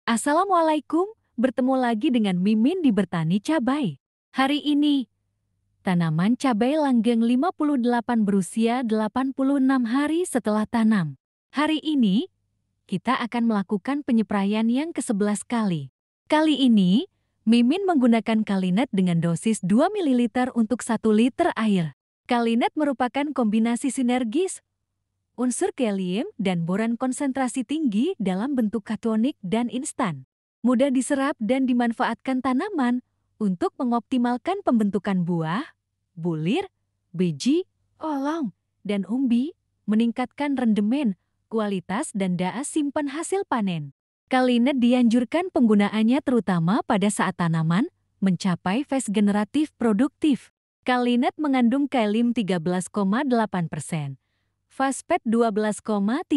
Assalamualaikum, bertemu lagi dengan Mimin di Bertani Cabai. Hari ini, tanaman cabai langgeng 58 berusia 86 hari setelah tanam. Hari ini, kita akan melakukan penyepraian yang ke-11 kali. Kali ini, Mimin menggunakan Kalinet dengan dosis 2 ml untuk 1 liter air. Kalinet merupakan kombinasi sinergis unsur kalium dan boran konsentrasi tinggi dalam bentuk katonik dan instan. Mudah diserap dan dimanfaatkan tanaman untuk mengoptimalkan pembentukan buah, bulir, biji, olong, dan umbi, meningkatkan rendemen, kualitas dan daya simpan hasil panen. Kalinet dianjurkan penggunaannya terutama pada saat tanaman mencapai fase generatif produktif. Kalinet mengandung kalium 13,8%. Fosfat 12,33%,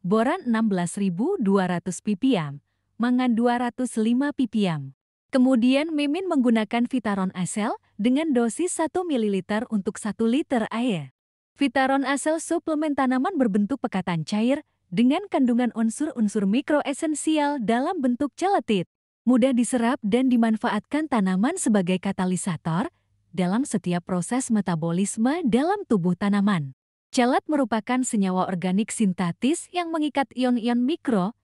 boran 16.200 ppm, mangan 205 ppm. Kemudian Mimin menggunakan Vitaron Acel dengan dosis 1 ml untuk 1 liter air. Vitaron Acel suplemen tanaman berbentuk pekatan cair dengan kandungan unsur-unsur mikroesensial dalam bentuk celetit. Mudah diserap dan dimanfaatkan tanaman sebagai katalisator dalam setiap proses metabolisme dalam tubuh tanaman. Celat merupakan senyawa organik sintetis yang mengikat ion-ion mikro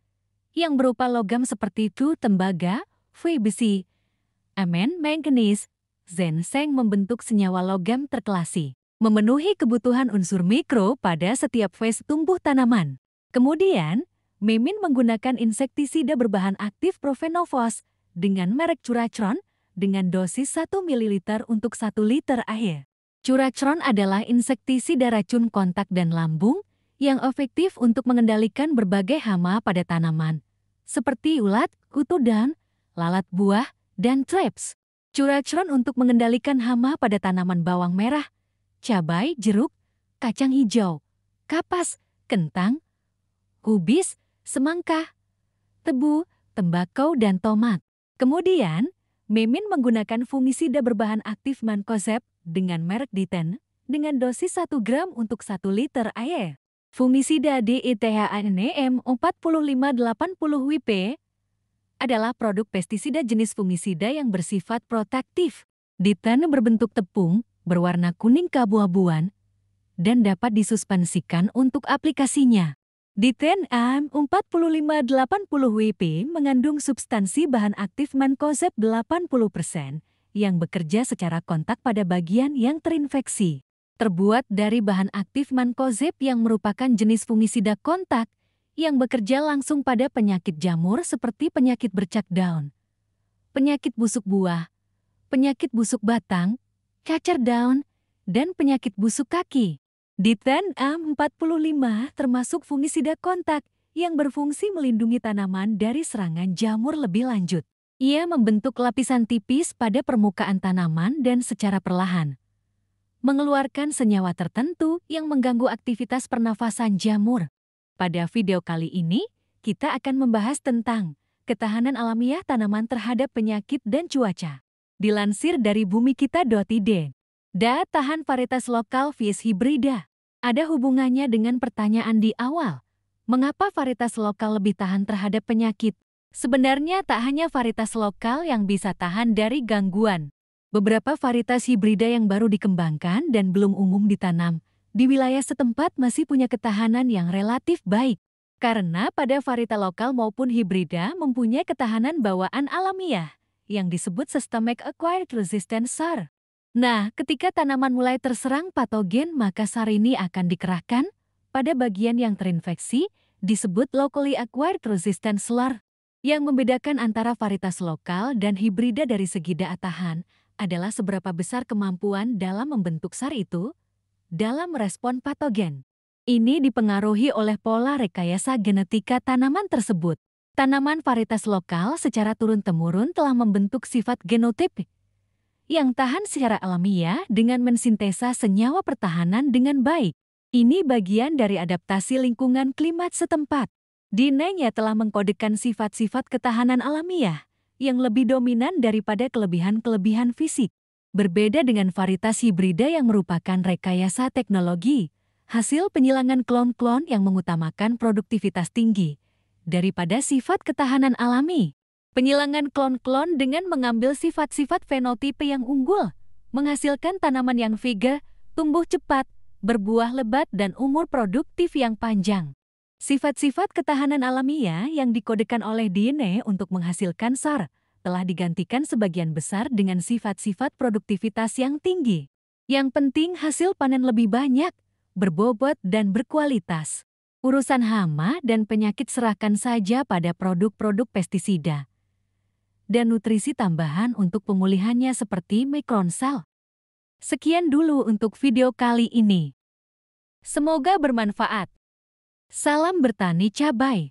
yang berupa logam seperti tembaga, besi, amen, manganese, ginseng membentuk senyawa logam terkelasi, memenuhi kebutuhan unsur mikro pada setiap fase tumbuh tanaman. Kemudian, Mimin menggunakan insektisida berbahan aktif Profenofos dengan merek Curacron dengan dosis 1 ml untuk 1 liter air. Curacron adalah insektisida racun kontak dan lambung yang efektif untuk mengendalikan berbagai hama pada tanaman, seperti ulat, kutu dan lalat buah, dan traps. Curacron untuk mengendalikan hama pada tanaman bawang merah, cabai, jeruk, kacang hijau, kapas, kentang, kubis, semangka, tebu, tembakau, dan tomat. Kemudian, Mimin menggunakan fungisida berbahan aktif Mancozeb dengan merek Diten dengan dosis 1 gram untuk 1 liter air. Fungisida DITHANEM 4580 WP adalah produk pestisida jenis fungisida yang bersifat protektif. Diten berbentuk tepung, berwarna kuning keabu-abuan, dan dapat disuspensikan untuk aplikasinya. Diten AM4580 WP mengandung substansi bahan aktif Mancozeb 80% yang bekerja secara kontak pada bagian yang terinfeksi. Terbuat dari bahan aktif Mancozeb yang merupakan jenis fungisida kontak yang bekerja langsung pada penyakit jamur seperti penyakit bercak daun, penyakit busuk buah, penyakit busuk batang, cacar daun, dan penyakit busuk kaki. Diten AM45 termasuk fungisida kontak yang berfungsi melindungi tanaman dari serangan jamur lebih lanjut. Ia membentuk lapisan tipis pada permukaan tanaman dan secara perlahan mengeluarkan senyawa tertentu yang mengganggu aktivitas pernafasan jamur. Pada video kali ini, kita akan membahas tentang ketahanan alamiah tanaman terhadap penyakit dan cuaca. Dilansir dari bumikita.id, daya tahan varietas lokal vs hibrida. Ada hubungannya dengan pertanyaan di awal, mengapa varietas lokal lebih tahan terhadap penyakit? Sebenarnya tak hanya varietas lokal yang bisa tahan dari gangguan. Beberapa varietas hibrida yang baru dikembangkan dan belum umum ditanam di wilayah setempat masih punya ketahanan yang relatif baik. Karena pada varietas lokal maupun hibrida mempunyai ketahanan bawaan alamiah yang disebut Systemic Acquired Resistance SAR. Nah, ketika tanaman mulai terserang patogen, maka SAR ini akan dikerahkan pada bagian yang terinfeksi, disebut Locally Acquired Resistance SLAR. Yang membedakan antara varietas lokal dan hibrida dari segi daya tahan adalah seberapa besar kemampuan dalam membentuk SAR itu dalam respon patogen. Ini dipengaruhi oleh pola rekayasa genetika tanaman tersebut. Tanaman varietas lokal secara turun-temurun telah membentuk sifat genotip yang tahan secara alamiah dengan mensintesa senyawa pertahanan dengan baik. Ini bagian dari adaptasi lingkungan klimat setempat. DNA-nya telah mengkodekan sifat-sifat ketahanan alamiah yang lebih dominan daripada kelebihan-kelebihan fisik. Berbeda dengan varietas hibrida yang merupakan rekayasa teknologi, hasil penyilangan klon-klon yang mengutamakan produktivitas tinggi, daripada sifat ketahanan alami. Penyilangan klon-klon dengan mengambil sifat-sifat fenotipe yang unggul, menghasilkan tanaman yang vigour, tumbuh cepat, berbuah lebat dan umur produktif yang panjang. Sifat-sifat ketahanan alamiah yang dikodekan oleh DNA untuk menghasilkan SAR telah digantikan sebagian besar dengan sifat-sifat produktivitas yang tinggi. Yang penting hasil panen lebih banyak, berbobot dan berkualitas. Urusan hama dan penyakit serahkan saja pada produk-produk pestisida dan nutrisi tambahan untuk pemulihannya seperti Micronsal. Sekian dulu untuk video kali ini. Semoga bermanfaat. Salam bertani cabai.